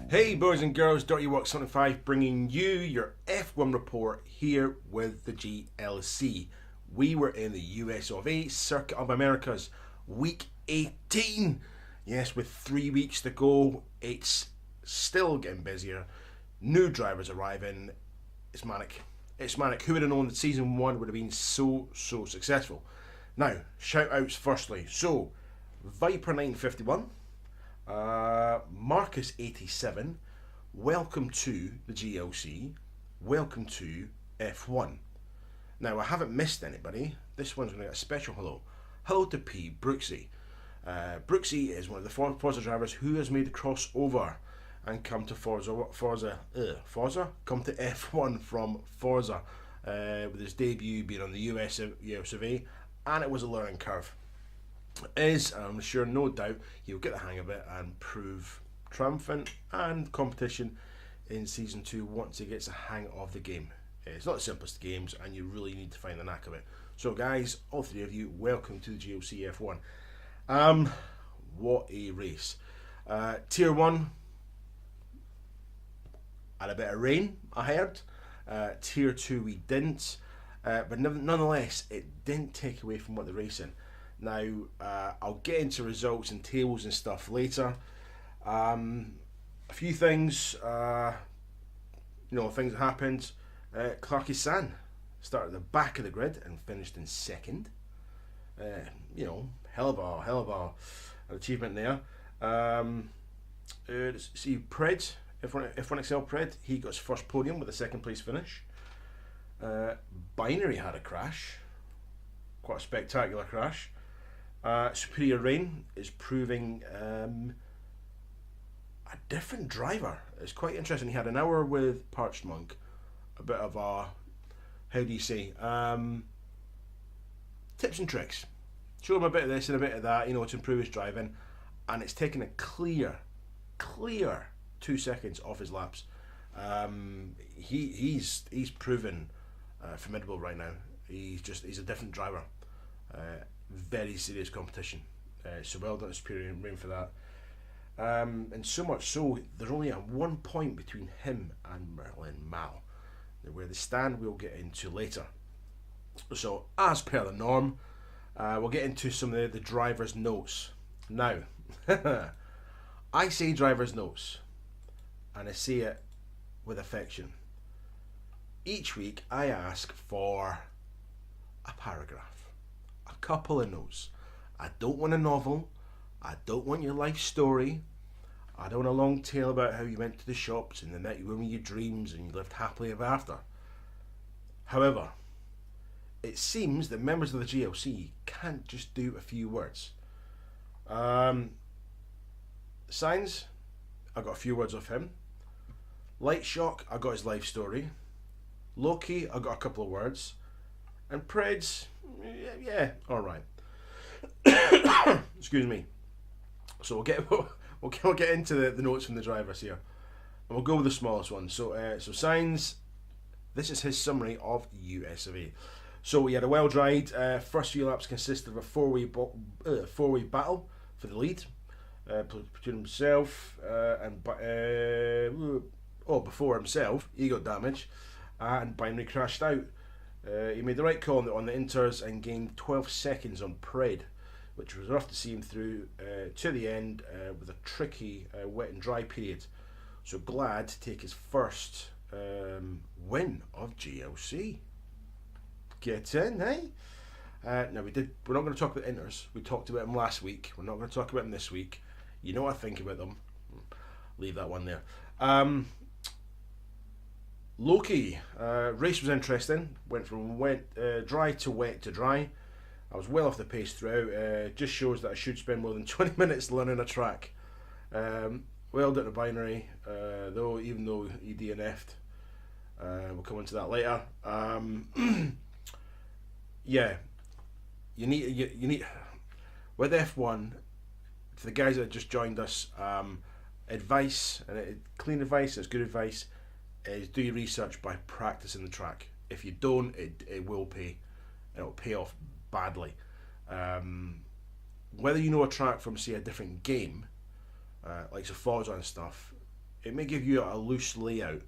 Hey boys and girls, Dirty Work 75 bringing you your F1 report here with the GLC. We were in the US of A, Circuit of Americas, week 18. Yes, with 3 weeks to go, it's still getting busier. New drivers arriving. It's manic. It's manic. Who would have known that season 1 would have been so successful? Now, shout outs firstly. So, Viper 951. Marcus 87, welcome to the GLC, welcome to F1. Now I haven't missed anybody. This one's going to get a special hello. Hello to P. Brooksy. Brooksy is one of the Forza drivers who has made the crossover and come to Forza, come to F1 from Forza, with his debut being on the US of A, and it was a learning curve. I'm sure, no doubt, he'll get the hang of it and prove triumphant and competition in season 2 once he gets the hang of the game. It's not the simplest of games, and you really need to find the knack of it. So, guys, all 3 of you, welcome to the GLC F1. What a race! Tier 1 had a bit of rain, I heard. Tier 2 we didn't, but nonetheless, it didn't take away from what the racing. Now, I'll get into results and tables and stuff later. A few things, things that happened. Clarky San started at the back of the grid and finished in second. Hell of an achievement there. Let's see, Pred, F1 XL Pred, he got his first podium with a second place finish. Binary had a crash, quite a spectacular crash. Superior Rain is proving a different driver. It's quite interesting. He had an hour with Parched Monk, a bit of a, tips and tricks. Show him a bit of this and a bit of that, to improve his driving, and it's taken a clear 2 seconds off his laps. He's proven formidable right now. He's a different driver. Very serious competition, so well done to Superior Rain for that, and so much so there's only a 1 point between him and Merlin Mal. Where they stand we'll get into later. So as per the norm, we'll get into some of the drivers' notes. Now I say drivers' notes, and I say it with affection. Each week I ask for a paragraph, a couple of notes. I don't want a novel. I don't want your life story. I don't want a long tale about how you went to the shops and the night you were with your dreams and you lived happily ever after. However, it seems that members of the GLC can't just do a few words. Signs, I got a few words off him. Light Shock, I got his life story. Loki, I got a couple of words. And Preds, yeah, all right. Excuse me. So we'll get into the notes from the drivers here, and we'll go with the smallest one. So Sainz, this is his summary of US of A. So we had a wild ride. First few laps consisted of a four-way battle for the lead between himself and before himself he got damage and Binary crashed out. He made the right call on the inters and gained 12 seconds on Pred, which was enough to see him through to the end with a tricky wet and dry period. So glad to take his first win of GLC. Get in, eh? Now we're not going to talk about inters. We talked about them last week. We're not going to talk about them this week. You know what I think about them. Leave that one there. Loki, race was interesting. Went from dry to wet to dry. I was well off the pace throughout. Just shows that I should spend more than 20 minutes learning a track. Well done to Binary, even though he DNF'd. We'll come into that later. Yeah, you need with F1, for the guys that just joined us, advice, and clean advice, it's good advice, is do your research by practicing the track. If you don't, it will pay. It'll pay off badly. Whether you know a track from, say, a different game, like Forza and stuff, it may give you a loose layout.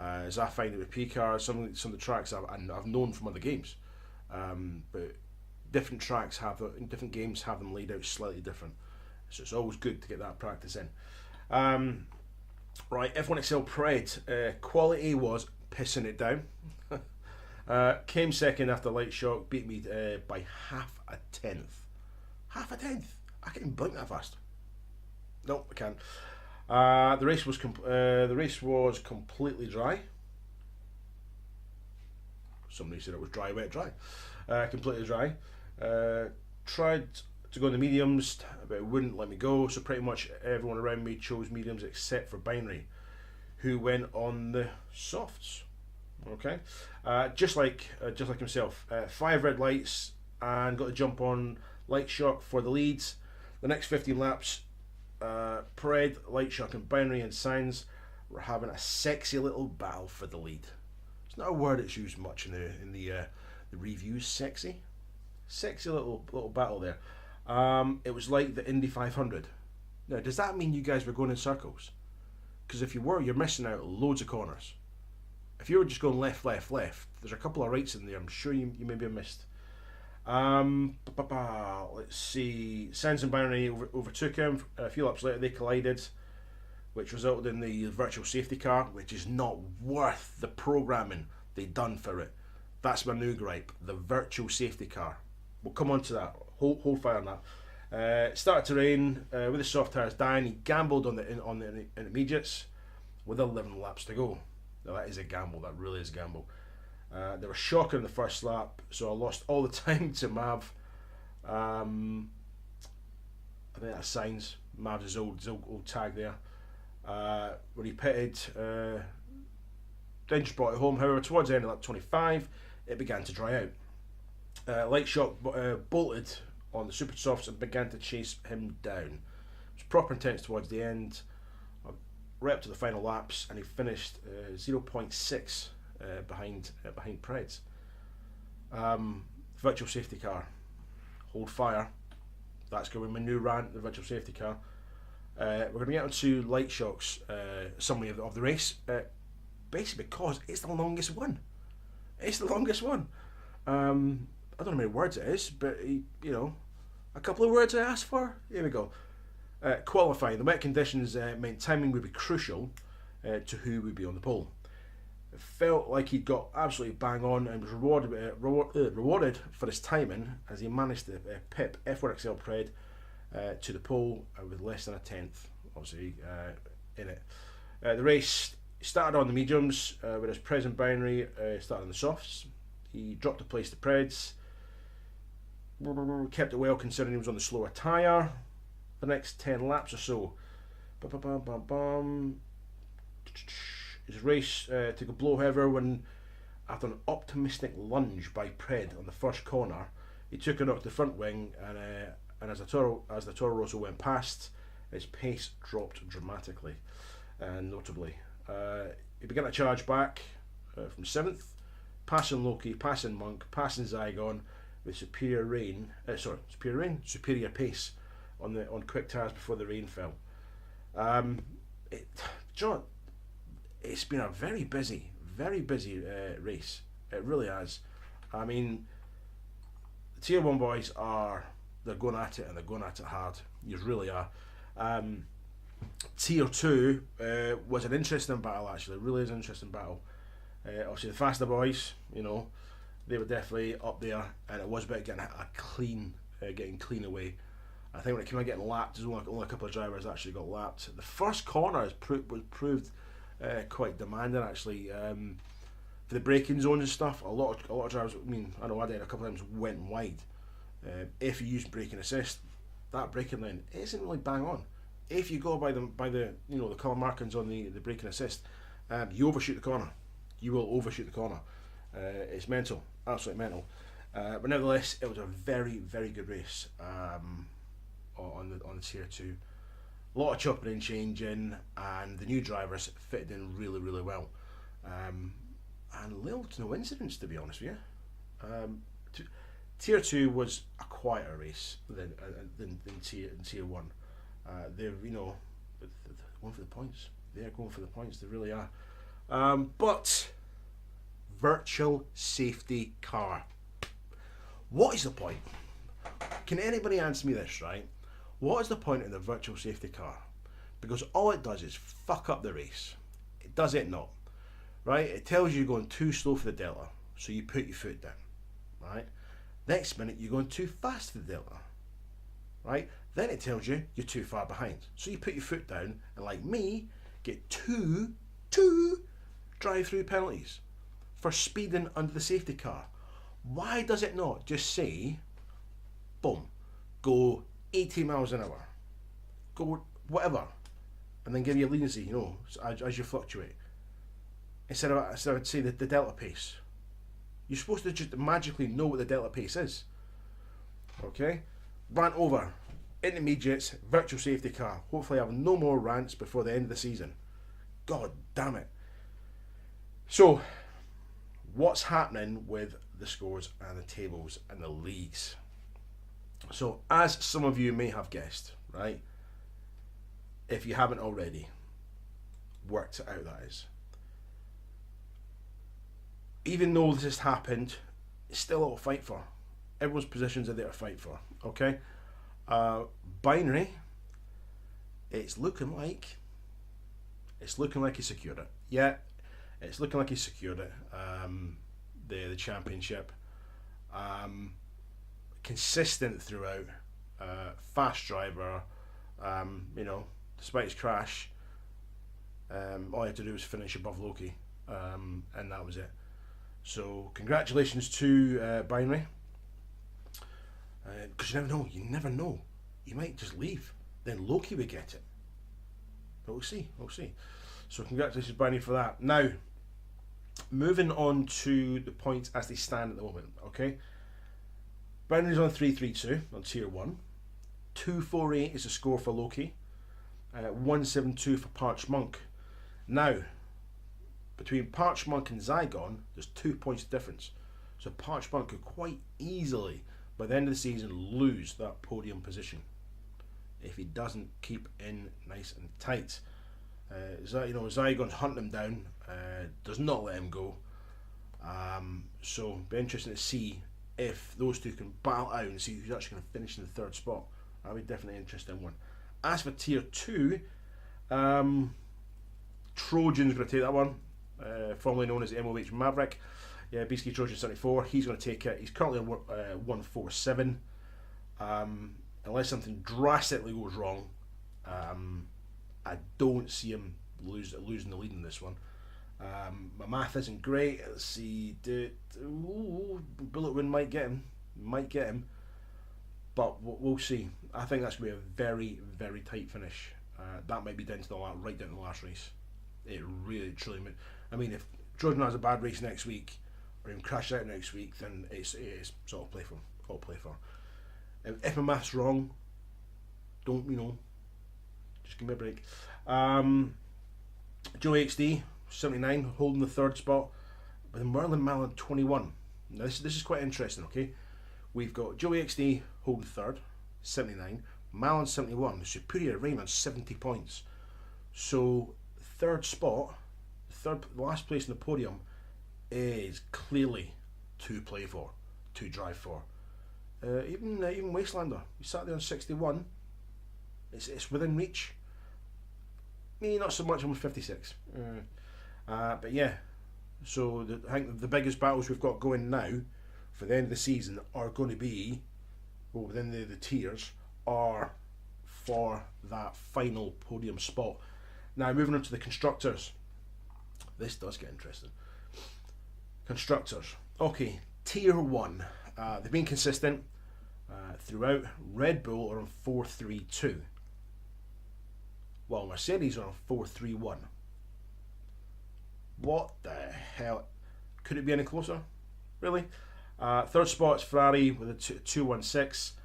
As I find it with P-Cars, some of the tracks I've known from other games, but different games have them laid out slightly different. So it's always good to get that practice in. Right, F1 XL Pred, quality was pissing it down. Came second after Light Shock, beat me by half a tenth. Half a tenth. I can't even blink that fast. No, I can't. The race was completely dry. Somebody said it was dry, wet, dry. Completely dry. Tried to go in the mediums, but it wouldn't let me go. So pretty much everyone around me chose mediums except for Binary, who went on the softs. Okay, just like himself. 5 red lights and got to jump on Light Shock for the leads. The next 15 laps, Pred, Light Shock, and Binary and Signs were having a sexy little battle for the lead. It's not a word that's used much in the reviews. Sexy little battle there. It was like the Indy 500. Now, does that mean you guys were going in circles? Because if you were, you're missing out loads of corners. If you were just going left, there's a couple of rights in there. I'm sure you maybe have missed. Let's see. Sands and Binary overtook him. A few laps later, they collided, which resulted in the virtual safety car, which is not worth the programming they done for it. That's my new gripe. The virtual safety car. We'll come on to that. Hold fire on that. Started to rain with the soft tyres dying. He gambled on the intermediates with 11 laps to go. Now that is a gamble. That really is a gamble. They were shocking in the first lap, so I lost all the time to Mav. I think that's Signs. Mav's his old tag there. When he pitted, then just brought it home. However, towards the end of lap 25, it began to dry out. Light Shock bolted on the super softs and began to chase him down. It was proper intense towards the end, right up to the final laps, and he finished 0.6 behind Preds. Virtual safety car. Hold fire. That's going to be my new rant, the virtual safety car. We're going to get onto Light Shock's summary of the race, basically because it's the longest one. It's the longest one. I don't know how many words it is, but a couple of words I asked for. Here we go. Qualifying. The wet conditions meant timing would be crucial to who would be on the pole. It felt like he'd got absolutely bang on and was rewarded for his timing as he managed to pip F1 XL Pred to the pole with less than a tenth, obviously, in it. The race started on the mediums, whereas Preds and Binary started on the softs. He dropped a place to Preds, kept it well considering he was on the slower tyre. The next 10 laps or so, his race took a blow, however, when after an optimistic lunge by Pred on the first corner, he took a knock to the front wing, and as the Toro Rosso went past, his pace dropped dramatically and notably. He began to charge back from 7th, passing Loki, passing Monk, passing Zygon with superior pace on quick tyres before the rain fell. It's been a very busy race. It really has. I mean, the Tier 1 boys they're going at it, and they're going at it hard. You really are. Tier 2 was an interesting battle, actually. It really is an interesting battle. Obviously the faster boys, they were definitely up there, and it was about getting clean away. I think when it came out getting lapped, there's only a couple of drivers that actually got lapped. The first corner was proved quite demanding, actually. For the braking zones and stuff, a lot of drivers, I know I did a couple of times, went wide. If you use braking assist, that braking line isn't really bang on. If you go by the the colour markings on the braking assist, you overshoot the corner. You will overshoot the corner. It's mental, absolutely mental. But nevertheless, it was a very, very good race on the Tier 2. A lot of chopping and changing, and the new drivers fitted in really, really well. and little to no incidents, to be honest with you. Tier 2 was a quieter race than tier 1. They're, going for the points. They're going for the points. They really are. But virtual safety car. What is the point? Can anybody answer me this, right? What is the point of the virtual safety car? Because all it does is fuck up the race. It does it not. Right? It tells you you're going too slow for the delta, so you put your foot down. Right? Next minute you're going too fast for the delta. Right? Then it tells you you're too far behind. So you put your foot down and, like me, get two drive-through penalties for speeding under the safety car. Why does it not just say, boom, go 80 miles an hour, go whatever, and then give you a leniency, as you fluctuate. Instead of say the delta pace. You're supposed to just magically know what the delta pace is. Okay? Rant over. Intermediates, virtual safety car. Hopefully I have no more rants before the end of the season. God damn it. So, what's happening with the scores and the tables and the leagues? So, as some of you may have guessed, right? If you haven't already worked it out, that is. Even though this has happened, it's still a little fight for. Everyone's positions are there to fight for. Okay? Binary, it's looking like he secured it. Yeah, it's looking like he secured it. The championship. Consistent throughout. Fast driver. Despite his crash, all he had to do was finish above Loki, and that was it. So congratulations to Binary. Because you never know. You might just leave. Then Loki would get it. But we'll see. So congratulations, Binary, for that. Now, moving on to the points as they stand at the moment. Okay. Binary's on 332 on tier 1. 248 is the score for Loki. 172 for Parch Monk. Now, between Parch Monk and Zygon, there's 2 points difference. So Parch Monk could quite easily, by the end of the season, lose that podium position if he doesn't keep in nice and tight. Zygon's hunting him down, does not let him go. So be interesting to see if those two can battle out and see who's actually going to finish in the third spot. That'll be definitely an interesting one. As for tier 2, Trojan's going to take that one, formerly known as MOH Maverick. Yeah, basically Trojan 74, he's going to take it. He's currently on 147. Unless something drastically goes wrong, I don't see him losing the lead in this one. My math isn't great. Let's see. Bullet Wind might get him. But we'll see. I think that's going to be a very, very tight finish. That might be down to right down to the last race. It really, truly. I mean, if Trojan has a bad race next week, or even crashes out next week, then it's sort of play for. All play for. If my math's wrong, don't just give me a break. Joe XD 79 holding the third spot, with Merlin Malin 21. Now this is quite interesting. Okay, we've got Joe XD holding third, 79. Malin 71. The superior Raymond 70 points. So third spot, the last place in the podium, is clearly to play for, to drive for. Even Wastelander, he sat there on 61. It's within reach. Me, not so much. I'm on 56. But yeah, so I think the biggest battles we've got going now for the end of the season are going to be, within the tiers, are for that final podium spot. Now moving on to the constructors. This does get interesting. Constructors. Okay, tier 1. They've been consistent throughout. Red Bull are on 432. While Mercedes are on 431. What the hell? Could it be any closer? Really? Third spot's Ferrari with a 216.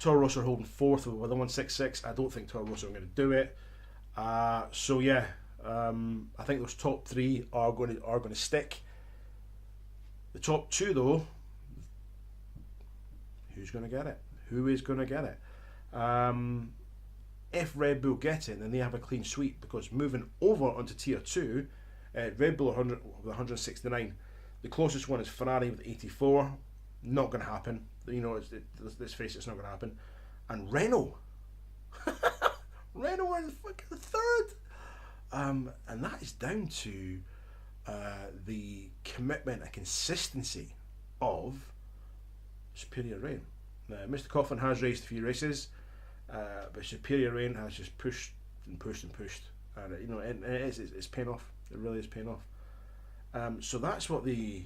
Toro Rosso are holding fourth with a 166. I don't think Toro Rosso are going to do it. So yeah, I think those top 3 are going to stick. The top 2 though, who's going to get it? Who is going to get it? If Red Bull get it, then they have a clean sweep, because moving over onto tier 2, Red Bull 100 with 169. The closest one is Ferrari with 84. Not going to happen. You know, let's face it, it's not going to happen. And Renault. Renault are the fucking 3rd. And that is down to the commitment and consistency of Superior Rain. Mr. Coughlin has raced a few races, but Superior Rain has just pushed and pushed and pushed, and you know, it's paying off. It really is paying off. So that's what the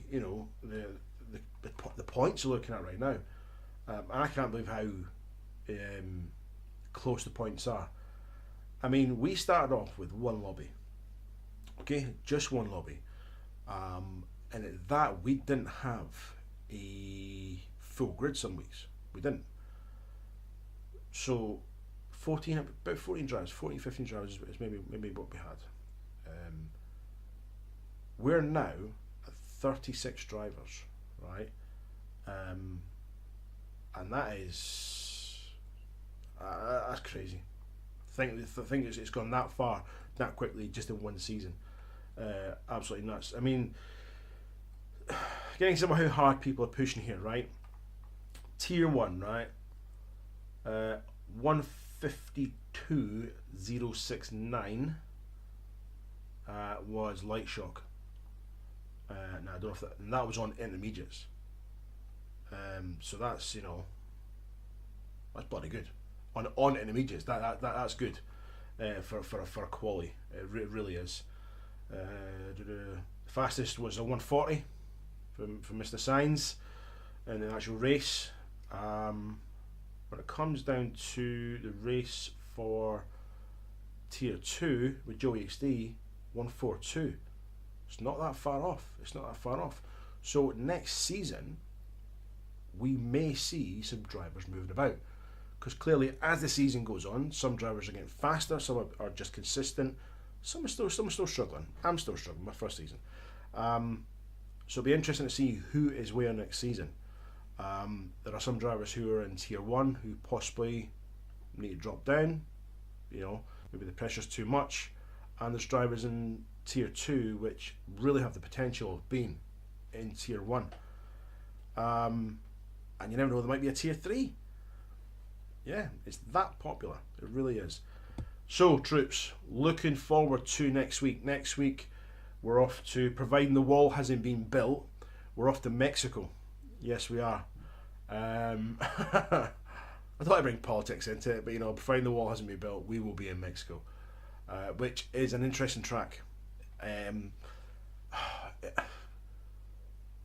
points are looking at right now. I can't believe how close the points are. I mean, we started off with one lobby, okay, just one lobby, and at that we didn't have a full grid some weeks. We didn't. So about 14 drivers, 14, 15 drivers is maybe what we had. We're now at 36 drivers, right? And that is that's crazy. I think it's gone that far, that quickly, just in one season. Absolutely nuts. I mean, getting some of how hard people are pushing here, right? Tier 1, right? 152.069 was light shock. Now I don't know if that was on intermediates. So that's, you know, that's bloody good. On intermediates, that's good for a quali. It really is. The fastest was a 140 from Mr. Sainz in the actual race. When it comes down to the race for tier 2 with Joey XD, 142. It's not that far off. So next season we may see some drivers moving about, because clearly as the season goes on, some drivers are getting faster, some are just consistent, some are still struggling. I'm still struggling, my first season. So it'll be interesting to see who is where next season. There are some drivers who are in tier 1 who possibly need to drop down, you know, maybe the pressure's too much, and there's drivers in tier 2 which really have the potential of being in tier 1. And you never know, there might be a tier 3. Yeah, it's that popular. It really is. So, troops, looking forward to next week. Next week, we're off to, providing the wall hasn't been built, we're off to Mexico. Yes, we are. I thought I'd bring politics into it, but you know, providing the wall hasn't been built, we will be in Mexico, which is an interesting track. I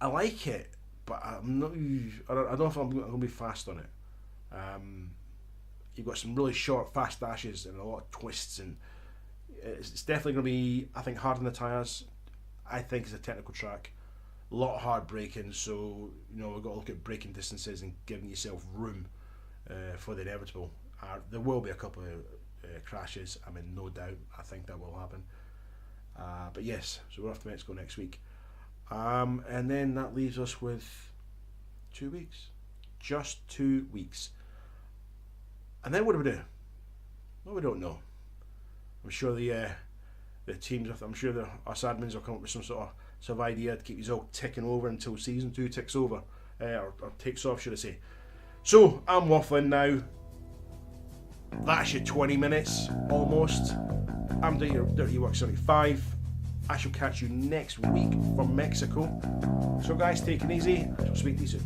like it, but I'm not. I don't know if I'm going to be fast on it. You've got some really short, fast dashes and a lot of twists, and it's definitely going to be, I think, hard on the tyres. I think it's a technical track, a lot of hard braking, so you know we've got to look at braking distances and giving yourself room for the inevitable. There will be a couple of crashes. I mean, no doubt. I think that will happen. But yes, so we're off to Mexico next week, and then that leaves us with 2 weeks, just 2 weeks. And then what do we do? Well, we don't know. I'm sure the teams, I'm sure us admins will come up with some sort of idea to keep you all ticking over until season 2 ticks over, or takes off, should I say. So I'm waffling now. That's your 20 minutes almost. I'm Dirty Work 75. I shall catch you next week from Mexico. So guys, take it easy. I shall speak to you soon.